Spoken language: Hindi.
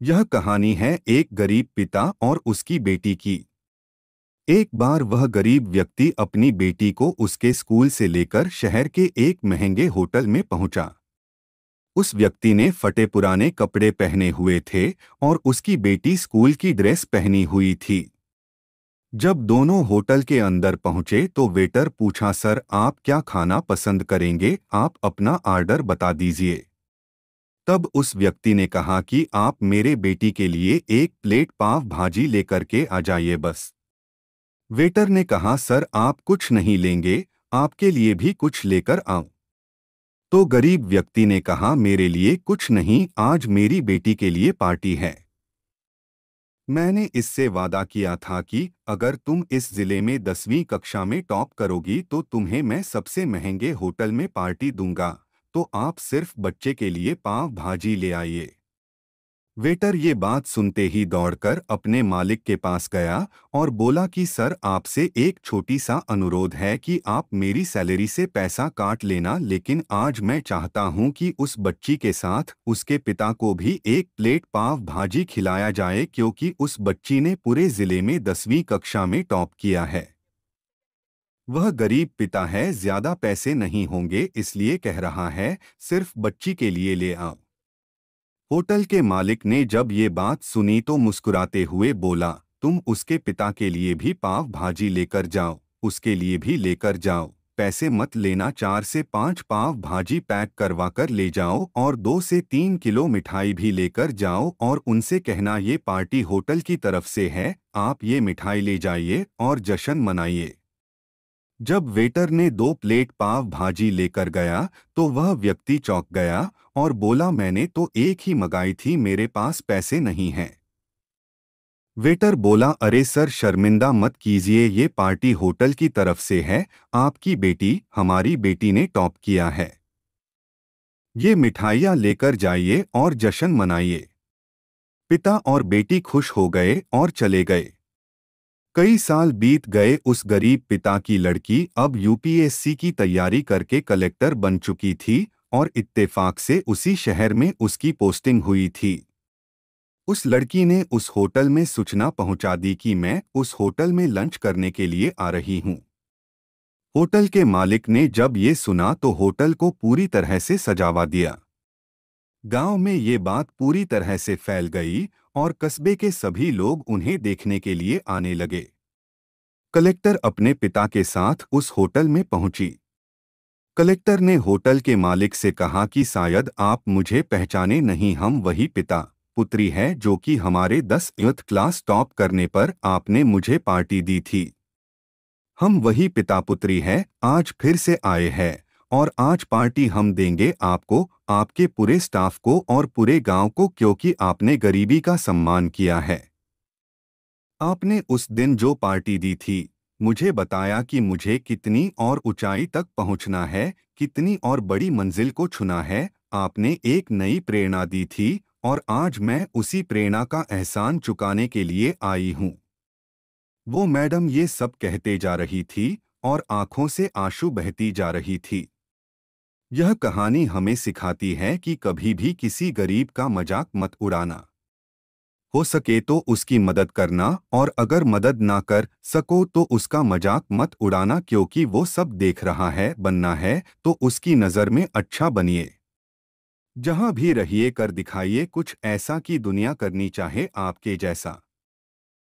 यह कहानी है एक गरीब पिता और उसकी बेटी की। एक बार वह गरीब व्यक्ति अपनी बेटी को उसके स्कूल से लेकर शहर के एक महंगे होटल में पहुंचा। उस व्यक्ति ने फटे पुराने कपड़े पहने हुए थे और उसकी बेटी स्कूल की ड्रेस पहनी हुई थी। जब दोनों होटल के अंदर पहुंचे तो वेटर पूछा, सर आप क्या खाना पसंद करेंगे, आप अपना ऑर्डर बता दीजिए। तब उस व्यक्ति ने कहा कि आप मेरे बेटी के लिए एक प्लेट पाव भाजी लेकर के आ जाइए बस। वेटर ने कहा, सर आप कुछ नहीं लेंगे, आपके लिए भी कुछ लेकर आऊं। तो गरीब व्यक्ति ने कहा, मेरे लिए कुछ नहीं, आज मेरी बेटी के लिए पार्टी है। मैंने इससे वादा किया था कि अगर तुम इस जिले में 10वीं कक्षा में टॉप करोगी तो तुम्हें मैं सबसे महंगे होटल में पार्टी दूंगा, तो आप सिर्फ बच्चे के लिए पाव भाजी ले आइए। वेटर ये बात सुनते ही दौड़कर अपने मालिक के पास गया और बोला कि सर आपसे एक छोटी सा अनुरोध है कि आप मेरी सैलरी से पैसा काट लेना, लेकिन आज मैं चाहता हूं कि उस बच्ची के साथ उसके पिता को भी एक प्लेट पाव भाजी खिलाया जाए, क्योंकि उस बच्ची ने पूरे जिले में 10वीं कक्षा में टॉप किया है। वह गरीब पिता है, ज्यादा पैसे नहीं होंगे, इसलिए कह रहा है, सिर्फ बच्ची के लिए ले आओ। होटल के मालिक ने जब ये बात सुनी तो मुस्कुराते हुए बोला, तुम उसके पिता के लिए भी पाव भाजी लेकर जाओ, उसके लिए भी लेकर जाओ, पैसे मत लेना, 4 से 5 पाव भाजी पैक करवा कर ले जाओ और 2 से 3 किलो मिठाई भी लेकर जाओ और उनसे कहना ये पार्टी होटल की तरफ से है, आप ये मिठाई ले जाइए और जश्न मनाइए। जब वेटर ने 2 प्लेट पाव भाजी लेकर गया तो वह व्यक्ति चौंक गया और बोला, मैंने तो एक ही मंगाई थी, मेरे पास पैसे नहीं हैं। वेटर बोला, अरे सर शर्मिंदा मत कीजिए, ये पार्टी होटल की तरफ से है, आपकी बेटी, हमारी बेटी ने टॉप किया है। ये मिठाइयाँ लेकर जाइए और जश्न मनाइए। पिता और बेटी खुश हो गए और चले गए। कई साल बीत गए, उस गरीब पिता की लड़की अब यूपीएससी की तैयारी करके कलेक्टर बन चुकी थी और इत्तेफाक से उसी शहर में उसकी पोस्टिंग हुई थी। उस लड़की ने उस होटल में सूचना पहुंचा दी कि मैं उस होटल में लंच करने के लिए आ रही हूं। होटल के मालिक ने जब ये सुना तो होटल को पूरी तरह से सजावा दिया। गांव में ये बात पूरी तरह से फैल गई और कस्बे के सभी लोग उन्हें देखने के लिए आने लगे। कलेक्टर अपने पिता के साथ उस होटल में पहुंची। कलेक्टर ने होटल के मालिक से कहा कि शायद आप मुझे पहचाने नहीं, हम वही पिता पुत्री है जो कि हमारे 10वीं क्लास टॉप करने पर आपने मुझे पार्टी दी थी। हम वही पिता पुत्री है, आज फिर से आए हैं और आज पार्टी हम देंगे आपको, आपके पूरे स्टाफ को और पूरे गांव को, क्योंकि आपने गरीबी का सम्मान किया है। आपने उस दिन जो पार्टी दी थी, मुझे बताया कि मुझे कितनी और ऊंचाई तक पहुंचना है, कितनी और बड़ी मंजिल को छूना है। आपने एक नई प्रेरणा दी थी और आज मैं उसी प्रेरणा का एहसान चुकाने के लिए आई हूं। वो मैडम ये सब कहते जा रही थी और आंखों से आंसू बहती जा रही थी। यह कहानी हमें सिखाती है कि कभी भी किसी गरीब का मजाक मत उड़ाना। हो सके तो उसकी मदद करना, और अगर मदद ना कर सको तो उसका मजाक मत उड़ाना, क्योंकि वो सब देख रहा है। बनना है तो उसकी नज़र में अच्छा बनिए। जहां भी रहिए कर दिखाइए कुछ ऐसा कि दुनिया करनी चाहे आपके जैसा।